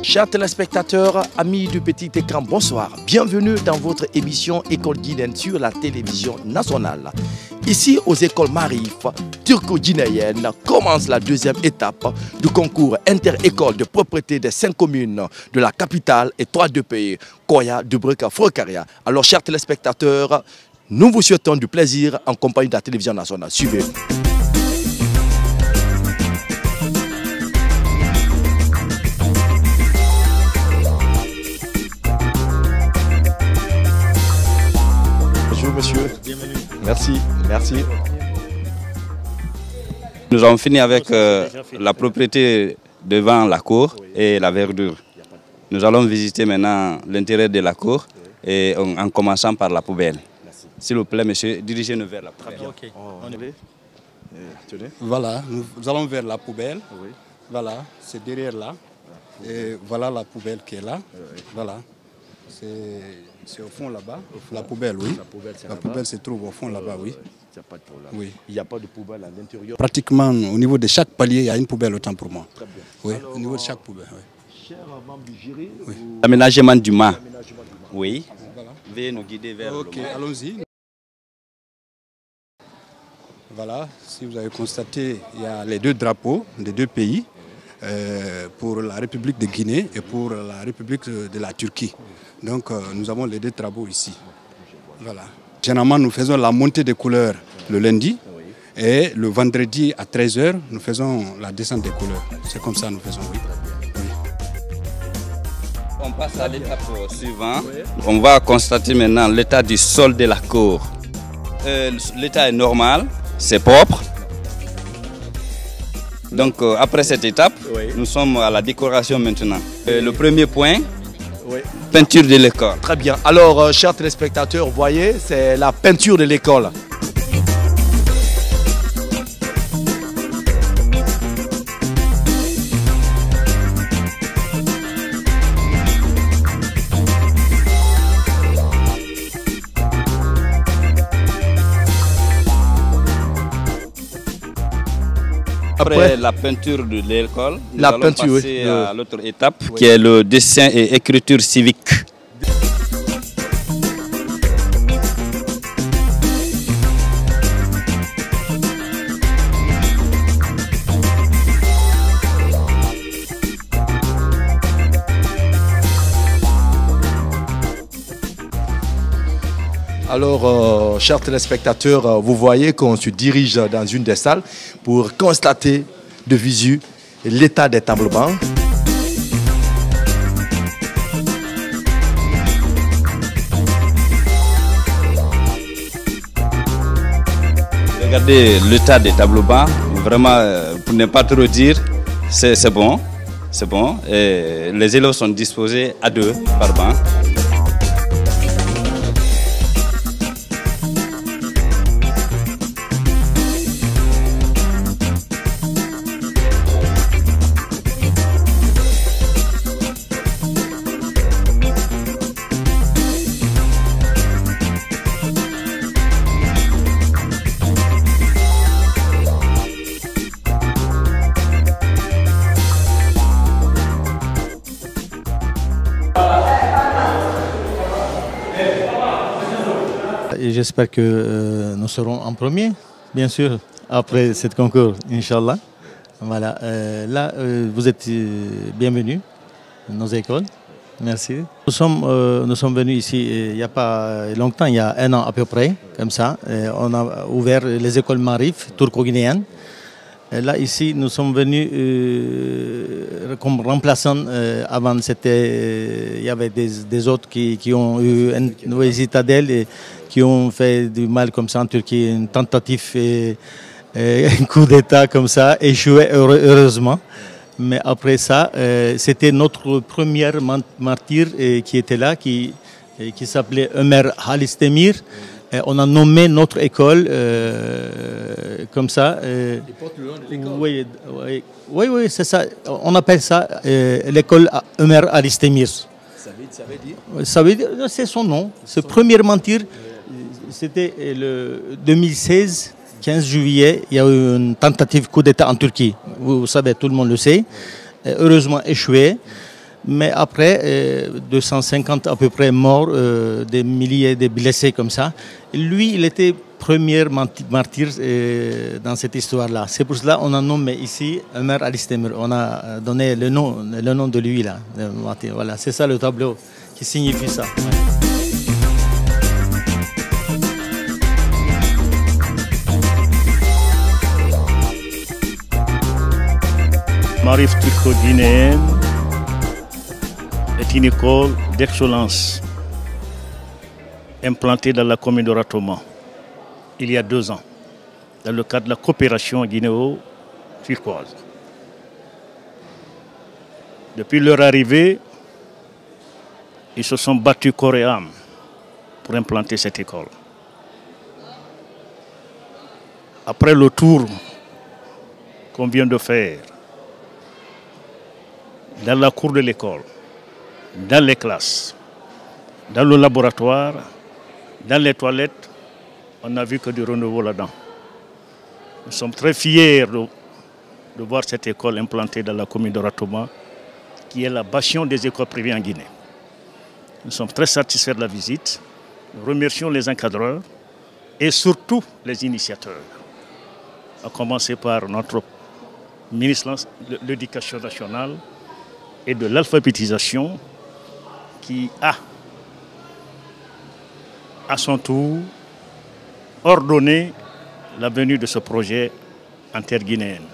Chers téléspectateurs, amis du petit écran, bonsoir. Bienvenue dans votre émission École guinéenne sur la télévision nationale. Ici, aux écoles Marif turco-guinéennes, commence la deuxième étape du concours inter-école de propreté des 5 communes de la capitale et 3 de pays, Koya, Dubreuka, Frokaria. Alors, chers téléspectateurs, nous vous souhaitons du plaisir en compagnie de la télévision nationale. Suivez. Bonjour monsieur. Bienvenue. Merci, merci. Nous avons fini avec la propriété devant la cour et la verdure. Nous allons visiter maintenant l'intérieur de la cour et en commençant par la poubelle. S'il vous plaît, monsieur, dirigez-nous vers la poubelle. Okay. On y va. Voilà, nous allons vers la poubelle. Oui. Voilà, c'est derrière là. Et voilà la poubelle qui est là. Voilà. C'est au fond là-bas. La poubelle, oui. La poubelle se trouve au fond là-bas, oui. Il n'y a pas de problème. Oui. Il n'y a pas de poubelle à l'intérieur. Pratiquement au niveau de chaque palier, il y a une poubelle autant pour moi. Très bien. Oui, alors, au niveau de chaque poubelle. Oui. Cher membre du jury, Oui. Aménagement du mât. Oui. Voilà. Veuillez nous guider vers Ok, le mât. allons-y. Voilà, si vous avez constaté, il y a les deux drapeaux des deux pays, pour la République de Guinée et pour la République de la Turquie. Donc nous avons les deux drapeaux ici. Voilà. Généralement, nous faisons la montée des couleurs le lundi et le vendredi à 13 h, nous faisons la descente des couleurs. C'est comme ça que nous faisons, oui. On passe à l'étape suivante. On va constater maintenant l'état du sol de la cour. L'état est normal, c'est propre. Donc après cette étape, nous sommes à la décoration maintenant. Le premier point, peinture de l'école. Très bien. Alors, chers téléspectateurs, vous voyez, c'est la peinture de l'école. Après la peinture de l'école, nous La allons peinture, passer à l'autre étape qui est le dessin et écriture civique. Alors, chers téléspectateurs, vous voyez qu'on se dirige dans une des salles pour constater de visu l'état des tables bancs. Regardez l'état des tableaux bancs, vraiment, pour ne pas trop dire, c'est bon. C'est bon. Et les élèves sont disposés à 2 par banc. Et j'espère que nous serons en premier, bien sûr, après ce concours, Inch'Allah. Voilà, là, vous êtes bienvenus dans nos écoles. Merci. Nous sommes venus ici il n'y a pas longtemps, il y a 1 an à peu près, comme ça. On a ouvert les écoles Marif turco-guinéennes. Là, ici, nous sommes venus comme remplaçants. Avant, il y avait des autres qui ont eu une citadelle et qui ont fait du mal comme ça en Turquie, une tentative et un coup d'État comme ça, échoué heureusement. Mais après ça, c'était notre premier martyr qui était là, qui s'appelait Ömer Halis Demir. On a nommé notre école comme ça. Oui, c'est ça. On appelle ça l'école Ömer Halis Demir. Ça veut dire, c'est son nom. Ce premier martyr, c'était le 2016. 15 juillet, il y a eu une tentative coup d'État en Turquie. Vous savez, tout le monde le sait. Heureusement échoué. Mais après, 250 à peu près morts, des milliers de blessés comme ça. Lui, il était premier martyr dans cette histoire-là. C'est pour cela qu'on a nommé ici Ömer Alisdemir. On a donné le nom de lui là. Voilà, c'est ça le tableau qui signifie ça. Maarif turco-guinéenne est une école d'excellence implantée dans la commune de Ratoma il y a 2 ans, dans le cadre de la coopération guinéo-turquoise. Depuis leur arrivée, ils se sont battus corps et âme pour implanter cette école. Après le tour qu'on vient de faire, dans la cour de l'école, dans les classes, dans le laboratoire, dans les toilettes, on n'a vu que du renouveau là-dedans. Nous sommes très fiers de voir cette école implantée dans la commune de Ratoma, qui est la bastion des écoles privées en Guinée. Nous sommes très satisfaits de la visite. Nous remercions les encadreurs et surtout les initiateurs, à commencer par notre ministre de l'Éducation nationale et de l'alphabétisation, qui a, à son tour, ordonné la venue de ce projet en terre guinéenne.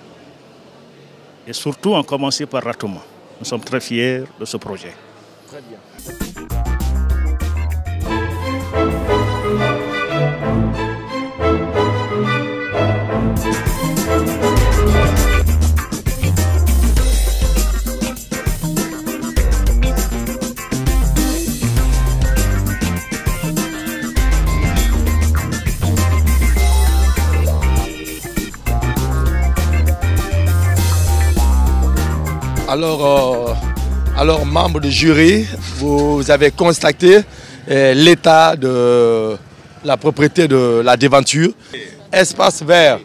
Et surtout, en commencer par Ratoma. Nous sommes très fiers de ce projet. Très bien. Alors, membre du jury, vous avez constaté l'état de la propriété de la déventure. Espace vert.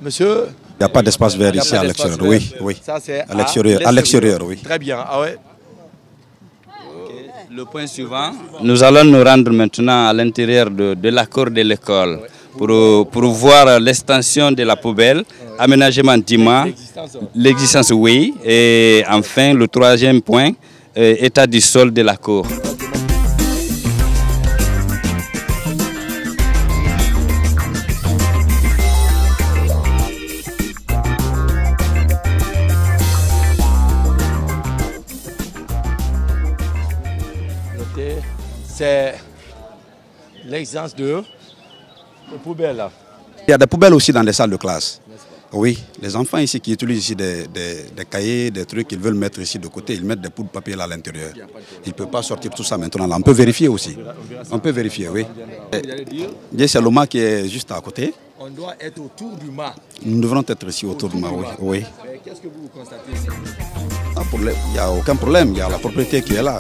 Monsieur? Il n'y a pas d'espace vert ici à l'extérieur. Oui, oui. Ça, c'est à l'extérieur, oui. Très bien. Ah ouais. Le point suivant, nous allons nous rendre maintenant à l'intérieur de la cour de l'école pour voir l'extension de la poubelle, aménagement d'IMA, l'existence, oui, et enfin le 3e point, état du sol de la cour. C'est l'existence de poubelles. Il y a des poubelles aussi dans les salles de classe. Oui, les enfants ici qui utilisent ici des cahiers, des trucs qu'ils veulent mettre ici de côté, ils mettent des bouts de papier là à l'intérieur. Ils ne peuvent pas sortir tout ça maintenant. Là. On peut vérifier aussi. On peut vérifier, oui. C'est le mât qui est juste à côté. On doit être autour du mât. Nous devrons être ici autour du mât, oui. Qu'est-ce que vous constatez ici? Il n'y a aucun problème, il y a la propriété qui est là.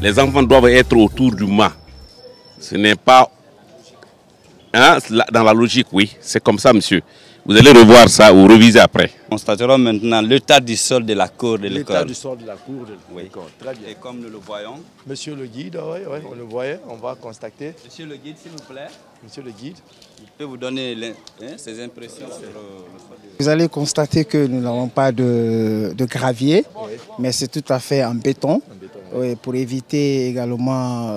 Les enfants doivent être autour du mât. Ce n'est pas dans la logique, oui. C'est comme ça, monsieur. Vous allez revoir ça ou réviser après. Nous constaterons maintenant l'état du sol de la cour de l'école. L'état du sol de la cour de l'école. Très bien. Et comme nous le voyons. Monsieur le guide, oui, on le voyait, on va constater. Monsieur le guide, s'il vous plaît. Monsieur le guide. Il peut vous donner ses impressions sur le sol. Vous allez constater que nous n'avons pas de gravier, mais c'est tout à fait en béton. Oui, pour éviter également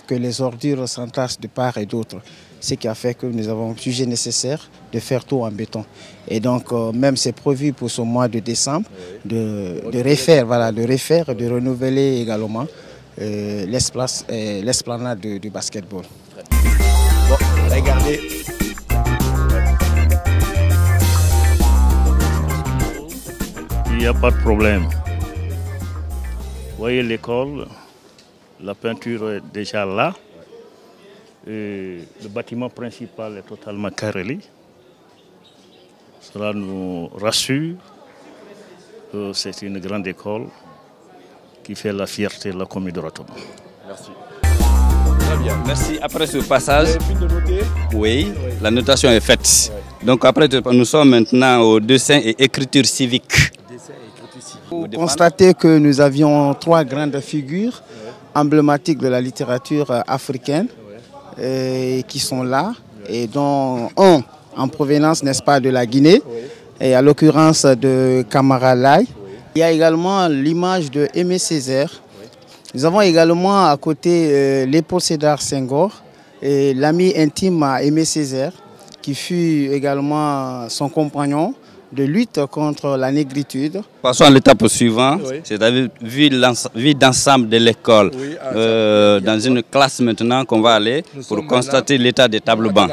que les ordures s'entassent de part et d'autre. Ce qui a fait que nous avons jugé nécessaire de faire tout en béton. Et donc, même c'est prévu pour ce mois de décembre de refaire, de renouveler également l'esplanade du basketball. Bon, regardez. Il n'y a pas de problème. Vous voyez l'école, la peinture est déjà là. Et le bâtiment principal est totalement carrelé. Cela nous rassure que c'est une grande école qui fait la fierté de la commune de Ratoma. Merci. Très bien. Merci. Après ce passage, Vous avez fini de noter? oui, la notation est faite. Donc après, nous sommes maintenant au dessin et écriture civique. Vous constatez que nous avions 3 grandes figures emblématiques de la littérature africaine qui sont là, et dont un en provenance, n'est-ce pas, de la Guinée, et à l'occurrence de Camara Laye. Il y a également l'image de Aimé Césaire. Nous avons également à côté Léopold Sédar Senghor, et l'ami intime à Aimé Césaire, qui fut également son compagnon de lutte contre la négritude. Passons à l'étape suivante, c'est-à-dire vue d'ensemble de l'école. Dans une classe maintenant qu'on va aller pour constater l'état des tables bancs.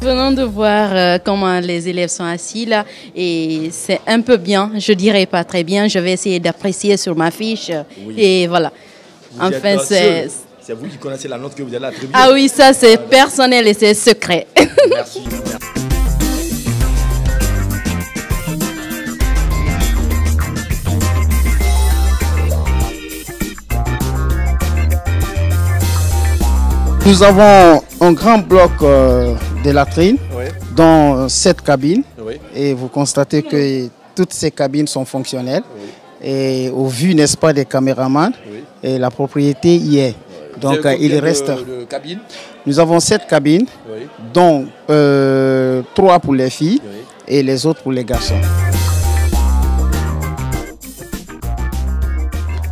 Venons de voir comment les élèves sont assis là et c'est un peu bien, je dirais pas très bien, je vais essayer d'apprécier sur ma fiche et voilà. Enfin, c'est vous qui connaissez la note que vous allez attribuer. Ah oui, ça c'est personnel et c'est secret. Merci. Nous avons un grand bloc de latrines, dans 7 cabines, et vous constatez que toutes ces cabines sont fonctionnelles. Et au vu, n'est-ce pas, des caméramans, et la propriété y est. Donc il reste. Nous avons 7 cabines, dont 3 pour les filles et les autres pour les garçons.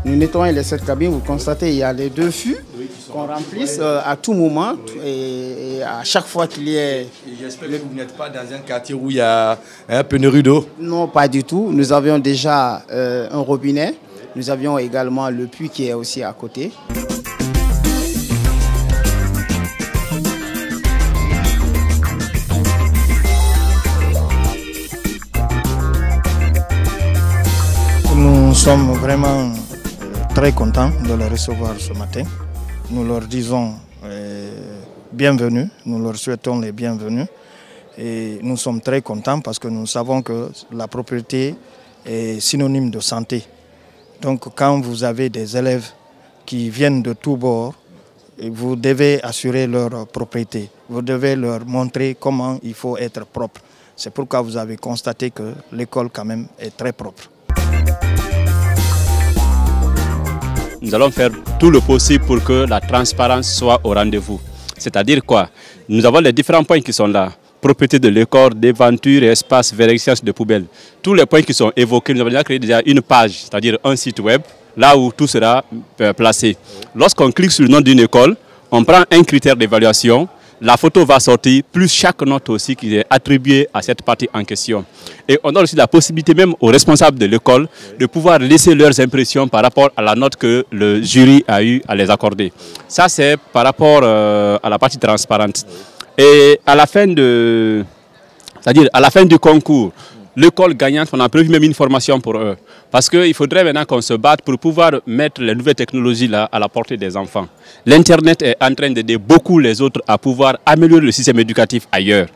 Nous nettoyons les 7 cabines, vous constatez il y a les 2 fûts qu'on remplisse à tout moment et à chaque fois qu'il y ait... J'espère que vous n'êtes pas dans un quartier où il y a un pénurie d'eau. Non, pas du tout. Nous avions déjà un robinet. Nous avions également le puits qui est aussi à côté. Nous sommes vraiment très contents de les recevoir ce matin. Nous leur disons bienvenue, nous leur souhaitons les bienvenus. Et nous sommes très contents parce que nous savons que la propriété est synonyme de santé. Donc quand vous avez des élèves qui viennent de tous bords, vous devez assurer leur propriété. Vous devez leur montrer comment il faut être propre. C'est pourquoi vous avez constaté que l'école quand même est très propre. Nous allons faire tout le possible pour que la transparence soit au rendez-vous. C'est-à-dire quoi? Nous avons les différents points qui sont là. Propriété de l'école, déventure et espace vers l'existence de poubelles. Tous les points qui sont évoqués, nous avons déjà créé une page, c'est-à-dire un site web, là où tout sera placé. Lorsqu'on clique sur le nom d'une école, on prend un critère d'évaluation, la photo va sortir, plus chaque note aussi qui est attribuée à cette partie en question. Et on a aussi la possibilité même aux responsables de l'école de pouvoir laisser leurs impressions par rapport à la note que le jury a eu à les accorder. Ça, c'est par rapport à la partie transparente. Et à la fin à la fin du concours, l'école gagnante, on a prévu même une formation pour eux. Parce qu'il faudrait maintenant qu'on se batte pour pouvoir mettre les nouvelles technologies là à la portée des enfants. L'Internet est en train d'aider beaucoup les autres à pouvoir améliorer le système éducatif ailleurs.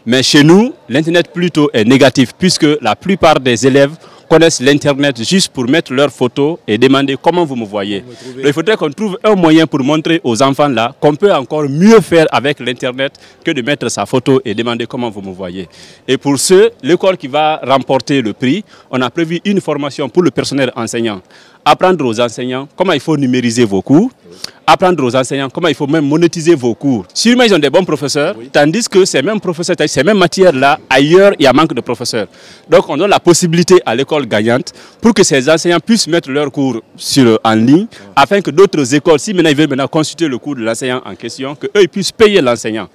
Mais chez nous, l'Internet plutôt est négatif puisque la plupart des élèves connaissent l'Internet juste pour mettre leurs photos et demander comment vous me voyez. Donc, il faudrait qu'on trouve un moyen pour montrer aux enfants là qu'on peut encore mieux faire avec l'Internet que de mettre sa photo et demander comment vous me voyez. Et pour ceux, l'école qui va remporter le prix, on a prévu une formation pour le personnel enseignant. Apprendre aux enseignants comment il faut numériser vos cours, apprendre aux enseignants comment il faut même monétiser vos cours. Sûrement, ils ont des bons professeurs, tandis que ces mêmes professeurs, ces mêmes matières-là, ailleurs, il y a manque de professeurs. Donc, on donne la possibilité à l'école gagnante pour que ces enseignants puissent mettre leurs cours en ligne, afin que d'autres écoles, si maintenant ils veulent consulter le cours de l'enseignant en question, qu'eux ils puissent payer l'enseignant.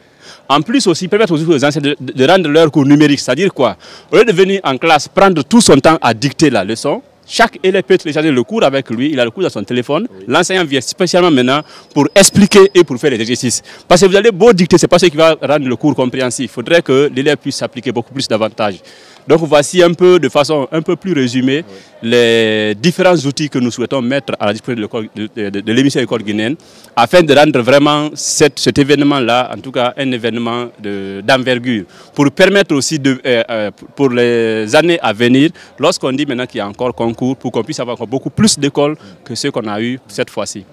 En plus aussi, permettre aux enseignants de rendre leurs cours numériques, c'est-à-dire quoi? Au lieu de venir en classe, prendre tout son temps à dicter la leçon, chaque élève peut télécharger le cours avec lui, il a le cours dans son téléphone. L'enseignant vient spécialement maintenant pour expliquer et pour faire les exercices. Parce que vous allez beau dicter, ce n'est pas ce qui va rendre le cours compréhensif. Il faudrait que l'élève puisse s'appliquer beaucoup plus davantage. Donc voici un peu, de façon un peu plus résumée, les différents outils que nous souhaitons mettre à la disposition de l'émission École guinéenne, afin de rendre vraiment cet événement-là, en tout cas un événement d'envergure, pour permettre aussi, pour les années à venir, lorsqu'on dit maintenant qu'il y a encore concours, pour qu'on puisse avoir encore beaucoup plus d'écoles que ceux qu'on a eu cette fois-ci.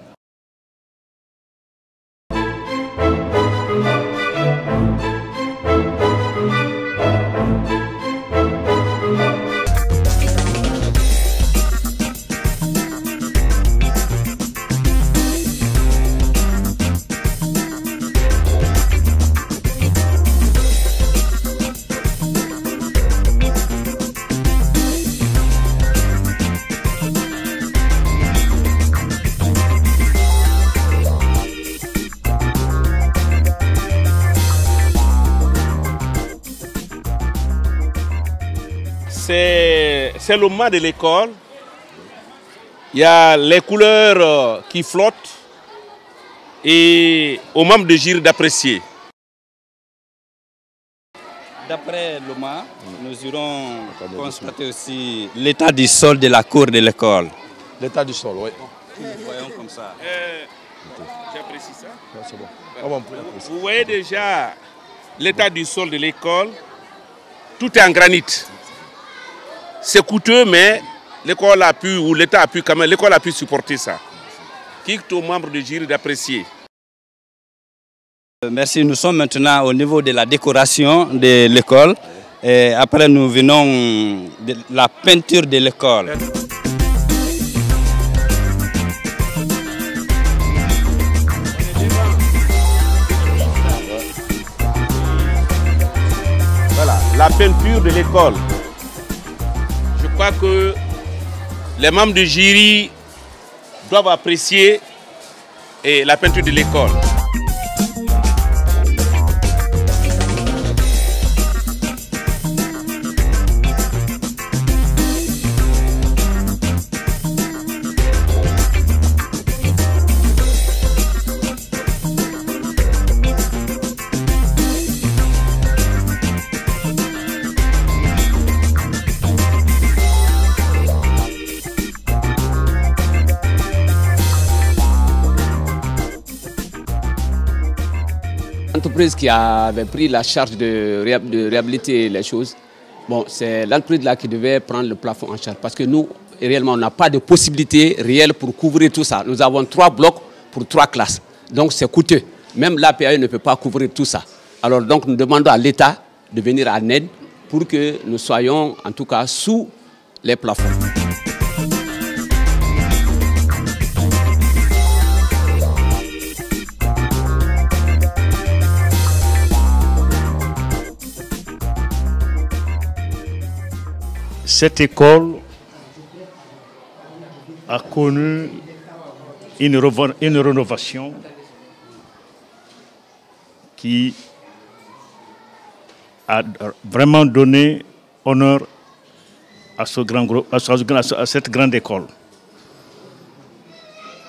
C'est le mât de l'école. Il y a les couleurs qui flottent et aux membres de jury d'apprécier. D'après le mât, nous irons constater aussi l'état du sol de la cour de l'école. L'état du sol, oui. Voyons comme ça. J'apprécie ça. C'est bon. Vous voyez déjà l'état du sol de l'école. Tout est en granit. C'est coûteux, mais l'école a pu, ou l'État a pu quand même, l'école a pu supporter ça. Quitte aux membres du jury d'apprécier. Merci, nous sommes maintenant au niveau de la décoration de l'école. Après, nous venons de la peinture de l'école. Voilà, la peinture de l'école. Je crois que les membres du jury doivent apprécier la peinture de l'école. L'entreprise qui avait pris la charge de réhabiliter les choses, bon, c'est l'entreprise là qui devait prendre le plafond en charge. Parce que nous, réellement, on n'a pas de possibilité réelle pour couvrir tout ça. Nous avons 3 blocs pour 3 classes. Donc c'est coûteux. Même l'APAE ne peut pas couvrir tout ça. Alors donc nous demandons à l'État de venir en aide pour que nous soyons en tout cas sous les plafonds. Cette école a connu une rénovation qui a vraiment donné honneur à cette grande école.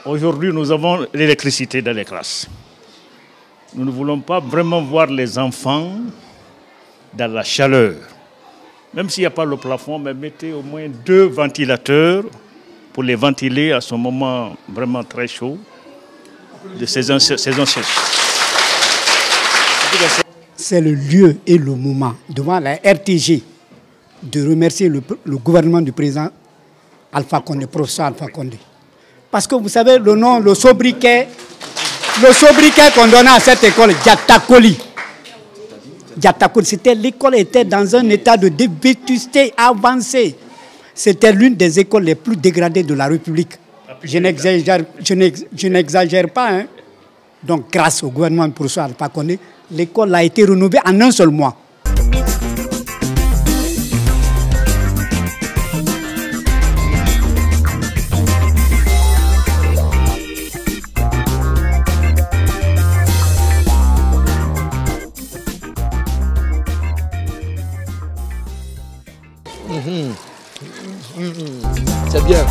Aujourd'hui, nous avons l'électricité dans les classes. Nous ne voulons pas vraiment voir les enfants dans la chaleur. Même s'il n'y a pas le plafond, mais mettez au moins 2 ventilateurs pour les ventiler à ce moment vraiment très chaud de saison sèche. C'est le lieu et le moment devant la RTG de remercier le gouvernement du président Alpha Condé, professeur Alpha Condé. Parce que vous savez, le nom, le sobriquet qu'on donnait à cette école, Diatakoli. L'école était dans un état de vétusté avancé. C'était l'une des écoles les plus dégradées de la République. Je n'exagère pas. Hein. Donc, grâce au gouvernement de professeur Alpha Condé, l'école a été rénovée en un seul mois. C'est bien.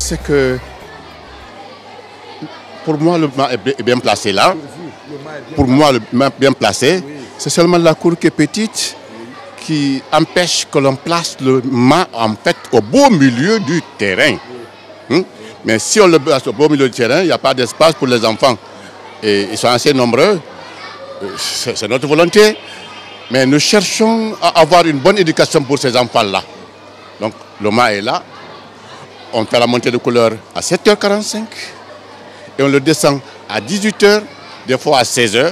C'est que pour moi le mât est bien placé là. Pour moi le mât est bien placé. C'est seulement la cour qui est petite qui empêche que l'on place le mât en fait au beau milieu du terrain. Mais si on le place au beau milieu du terrain, il n'y a pas d'espace pour les enfants. Et ils sont assez nombreux. C'est notre volonté. Mais nous cherchons à avoir une bonne éducation pour ces enfants-là. Donc le mât est là. On fait la montée de couleur à 7h45 et on le descend à 18h, des fois à 16h.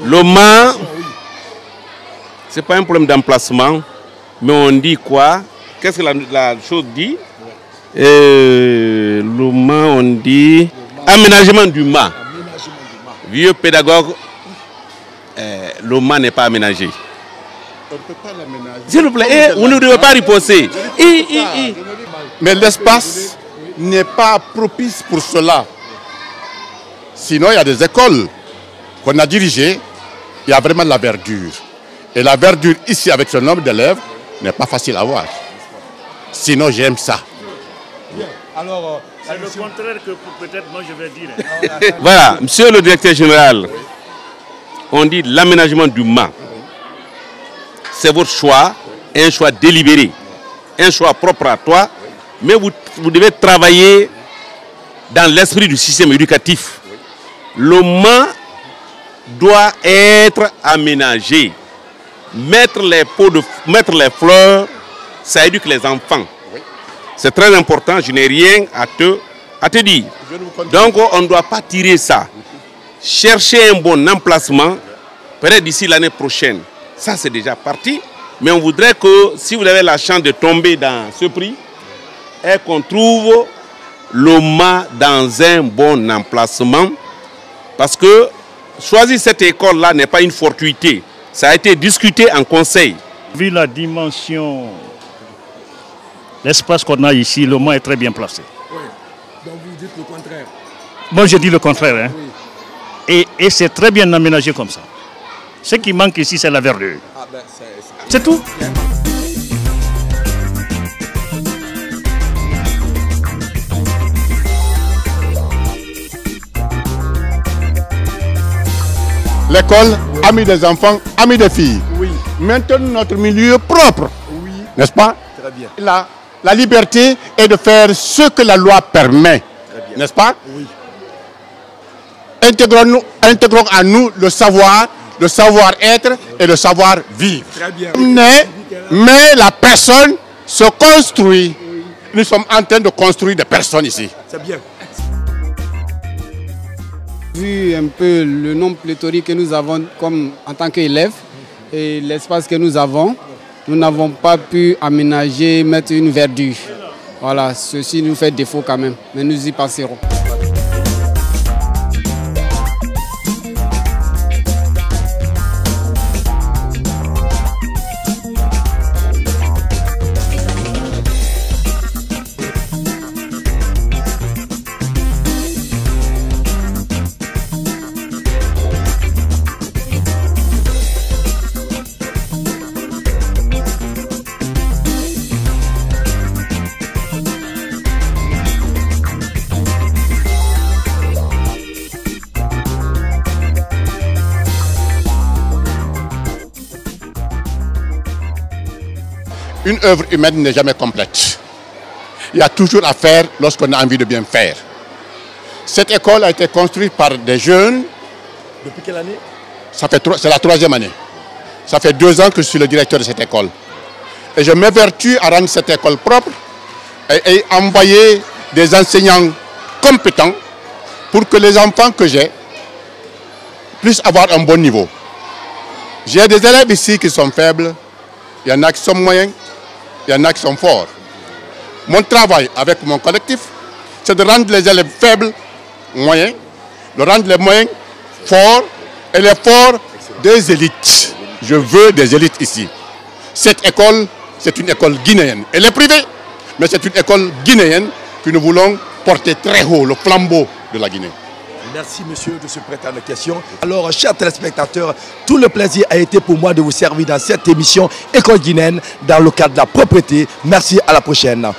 Le mât, ce n'est pas un problème d'emplacement, mais on dit quoi? Qu'est-ce que la chose dit? Le mât, on dit aménagement du mât. Vieux pédagogue, le mât n'est pas aménagé. On ne peut pas l'aménager. S'il vous plaît, vous ne devez pas riposter. Mais l'espace n'est pas propice pour cela. Sinon, il y a des écoles qu'on a dirigées, il y a vraiment de la verdure. Et la verdure ici, avec ce nombre d'élèves, n'est pas facile à voir. Sinon, j'aime ça. Alors, c'est le contraire que peut-être moi je vais dire. Voilà, monsieur le directeur général, on dit l'aménagement du mât. C'est votre choix, un choix délibéré, un choix propre à toi, mais vous devez travailler dans l'esprit du système éducatif. Le mât doit être aménagé. Mettre les fleurs, ça éduque les enfants. C'est très important, je n'ai rien à te dire. Donc on ne doit pas tirer ça. Chercher un bon emplacement, peut-être d'ici l'année prochaine. Ça, c'est déjà parti. Mais on voudrait que, si vous avez la chance de tomber dans ce prix, et qu'on trouve le mât dans un bon emplacement. Parce que choisir cette école-là n'est pas une fortuité. Ça a été discuté en conseil. Vu la dimension, l'espace qu'on a ici, le mât est très bien placé. Oui. Donc vous dites le contraire. Moi, je dis le contraire. Hein. Oui. Et c'est très bien aménagé comme ça. Ce qui manque ici, c'est la verdure. Ah ben, c'est tout. L'école, ami des enfants, ami des filles. Oui. Maintenant, notre milieu propre. Oui. N'est-ce pas? Très bien. La liberté est de faire ce que la loi permet. N'est-ce pas? Oui. intégrons en nous le savoir-être et le savoir-vivre. Très bien. Mais la personne se construit. Nous sommes en train de construire des personnes ici. C'est bien. Vu un peu le nombre pléthorique que nous avons comme en tant qu'élèves et l'espace que nous avons, nous n'avons pas pu aménager, mettre une verdure. Voilà, ceci nous fait défaut quand même, mais nous y passerons. Une œuvre humaine n'est jamais complète. Il y a toujours à faire lorsqu'on a envie de bien faire. Cette école a été construite par des jeunes. Depuis quelle année? C'est la 3e année. Ça fait 2 ans que je suis le directeur de cette école. Et je m'évertue à rendre cette école propre et envoyer des enseignants compétents pour que les enfants que j'ai puissent avoir un bon niveau. J'ai des élèves ici qui sont faibles, il y en a qui sont moyens, il y en a qui sont forts. Mon travail avec mon collectif, c'est de rendre les élèves faibles, moyens, de rendre les moyens forts et les forts des élites. Je veux des élites ici. Cette école, c'est une école guinéenne. Elle est privée, mais c'est une école guinéenne que nous voulons porter très haut, le flambeau de la Guinée. Merci monsieur de se prêter à nos questions. Alors chers téléspectateurs, tout le plaisir a été pour moi de vous servir dans cette émission École guinéenne dans le cadre de la propreté. Merci, à la prochaine.